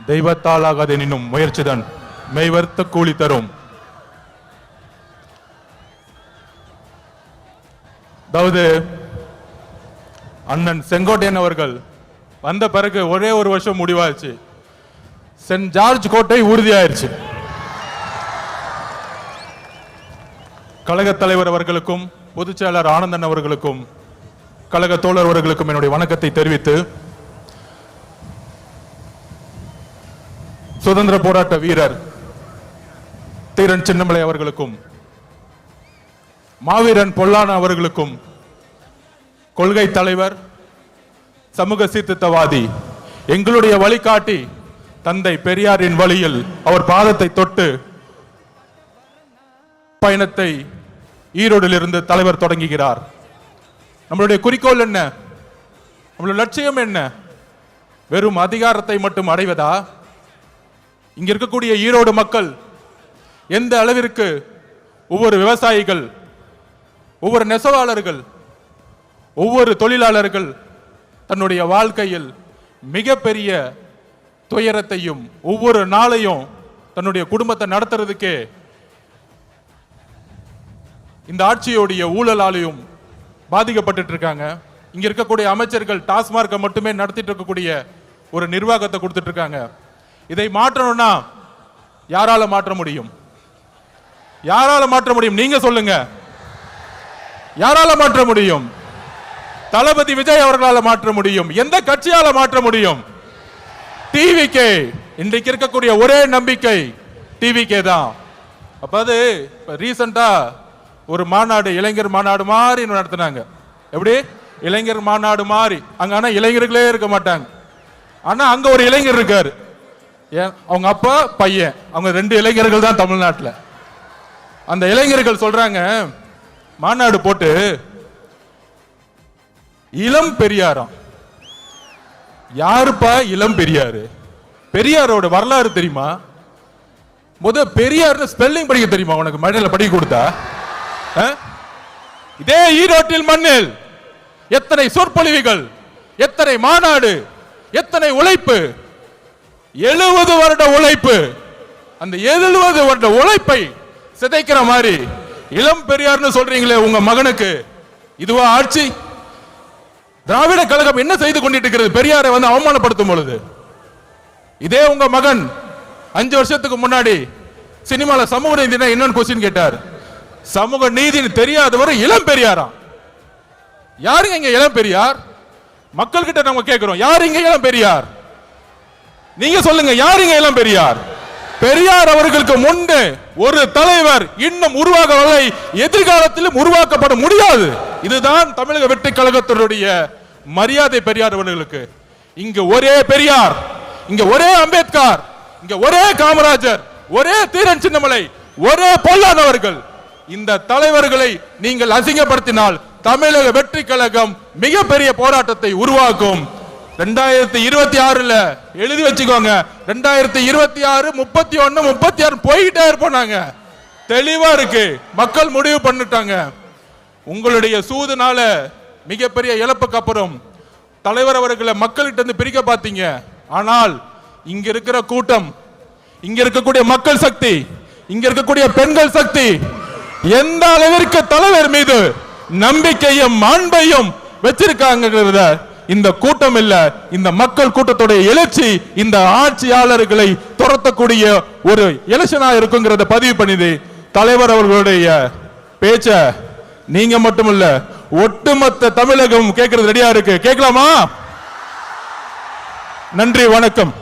தெய்வத்தால் ஆகாதெனினும் முயற்சிதான் மெய்வர்த்த கூலி தரும். அதாவது அண்ணன் செங்கோட்டையன் அவர்கள் வந்த பிறகு ஒரே ஒரு வருஷம் முடிவாச்சு. சென்ட் ஜார்ஜ் கோட்டை உறுதியாயிருச்சு. கழக தலைவர் அவர்களுக்கும் பொதுச் செயலாளர் ஆனந்தன் அவர்களுக்கும் கழக தோழர் அவர்களுக்கும் என்னுடைய வணக்கத்தை தெரிவித்து, சுதந்திர போராட்ட வீரர் தீரன் சின்னமலை அவர்களுக்கும் மாவீரன் பொல்லான அவர்களுக்கும் கொள்கை தலைவர் சமூக சீர்திருத்தவாதி எங்களுடைய வழிகாட்டி தந்தை பெரியாரின் வழியில் அவர் பாதத்தை தொட்டு பயணத்தை ஈரோடிலிருந்து தலைவர் தொடங்குகிறார். நம்மளுடைய குறிக்கோள் என்ன? நம்மளுடைய லட்சியம் என்ன? வெறும் அதிகாரத்தை மட்டும் அடைவதா? இங்க இருக்கக்கூடிய ஈரோடு மக்கள் எந்த அளவிற்கு ஒவ்வொரு விவசாயிகள், ஒவ்வொரு நெசவாளர்கள், ஒவ்வொரு தொழிலாளர்கள் தன்னுடைய வாழ்க்கையில் மிகப்பெரிய துயரத்தையும் ஒவ்வொரு நாளையும் தன்னுடைய குடும்பத்தை நடத்துறதுக்கே இந்த ஆட்சியோடைய ஊழலாலையும் பாதிக்கப்பட்டு இருக்காங்க. இங்க இருக்கக்கூடிய அமைச்சர்கள் டாஸ்மார்க்கை மட்டுமே நடத்திட்டு இருக்கக்கூடிய ஒரு நிர்வாகத்தை கொடுத்துட்டு இருக்காங்க. இதை மாற்றணும்னா யாரால மாற்ற முடியும்? யாரால மாற்ற முடியும்? நீங்க சொல்லுங்க. யாரால மாற்ற முடியும்? தளபதி விஜய் அவர்களால் மாற்ற முடியும். எந்த கட்சியால மாற்ற முடியும்? டிவிகே. இன்றைக்கு இருக்கக்கூடிய ஒரே நம்பிக்கை டிவிகே தான். அப்ப அது ரீசெண்டா ஒரு மாநாடு, இளைஞர் மாநாடு மாதிரி நடத்தினாங்க. எப்படி? இளைஞர் மாநாடு மாதிரி. அங்க ஆனா இளைஞர்களே இருக்க மாட்டாங்க. ஆனா அங்க ஒரு இளைஞர் இருக்காரு. அவங்க அப்பா பையன், அவங்க 2 இளைஞர்கள் தான் தமிழ்நாட்டில். அந்த இளைஞர்கள் சொல்றாங்க, மாநாடு போட்டு இளம் பெரியாராம். யாருப்பா இளம் பெரியாரு? பெரியாரோட வரலாறு தெரியுமா? பெரியார் ஸ்பெல்லிங் படிக்க தெரியுமா உனக்கு? மழையில படிக்க கொடுத்தா? இதே ஈரோட்டில் மண்ணில் எத்தனை சொற்பொழிவுகள், எத்தனை மாநாடு, எத்தனை உழைப்பு, 70 வருட உழைப்பு. அந்த 70 வருட உழைப்பை சிதைக்கிற மாதிரி இளம் பெரியார்னு சொல்றீங்களே உங்க மகனுக்கு, இதுவா ஆட்சி? திராவிட கழகம் என்ன செய்து கொண்டிட்டு இருக்கிறது? பெரியாரை அவமானப்படுத்தும் பொழுது இதே உங்க மகன் 5 வருஷத்துக்கு முன்னாடி சினிமால சமூக நீதி என்னன்னு கொஸ்டின் கேட்டார். சமூக நீதி தெரியாதவர் இளம் பெரியாரா? யாருங்க இங்க இளம் பெரியார்? மக்கள் கிட்ட நம்ம கேட்கிறோம், யாரு இங்க இளம் பெரியார்? நீங்க சொல்லுங்க, யாருங்க இளம் பெரியார்? பெரியார் அவர்களுக்கு முன்பு ஒரு தலைவர் இன்னும் உருவாகவில்லை, எதிர்காலத்திலும் உருவாக்கப்பட முடியாது. இதுதான் தமிழக வெற்றி கழகத்தினுடைய மரியாதை. பெரியார் அவர்களுக்கு இங்க ஒரே பெரியார், இங்க ஒரே அம்பேத்கர், இங்க ஒரே காமராஜர், ஒரே தீரன் சின்னமலை, ஒரே பொல்லாதவர்கள். இந்த தலைவர்களை நீங்கள் அசிங்கப்படுத்தினால் தமிழக வெற்றி கழகம் மிகப்பெரிய போராட்டத்தை உருவாக்கும். 2026 எழுதி வச்சுக்கோங்க. 2026, 31, 36 போயிட்டே இருப்போம். தெளிவா இருக்கு. மக்கள் முடிவு பண்ணிட்டாங்க. உங்களுடைய சூதுனால மிகப்பெரிய இழப்புக்கு அப்புறம் தலைவர் அவர்களை மக்கள்கிட்ட இருந்து பிரிக்க பார்த்தீங்க. ஆனால் இங்க இருக்கிற கூட்டம், இங்க இருக்கக்கூடிய மக்கள் சக்தி, இங்க இருக்கக்கூடிய பெண்கள் சக்தி எந்த அளவிற்கு தலைவர் மீது நம்பிக்கையும் அன்பையும் வச்சிருக்காங்க. இந்த கூட்டம் இல்ல, இந்த மக்கள் கூட்டத்துடைய எழுச்சி இந்த ஆட்சியாளர்களை துரத்தக்கூடிய ஒரு எலெக்ஷனா இருக்குங்கிறத பதிவு பண்ணிது. தலைவர் அவர்களுடைய பேச்ச நீங்க மட்டுமல்ல, ஒட்டுமொத்த தமிழகம் கேட்கறது ரெடியா இருக்கு. கேட்கலாமா? நன்றி, வணக்கம்.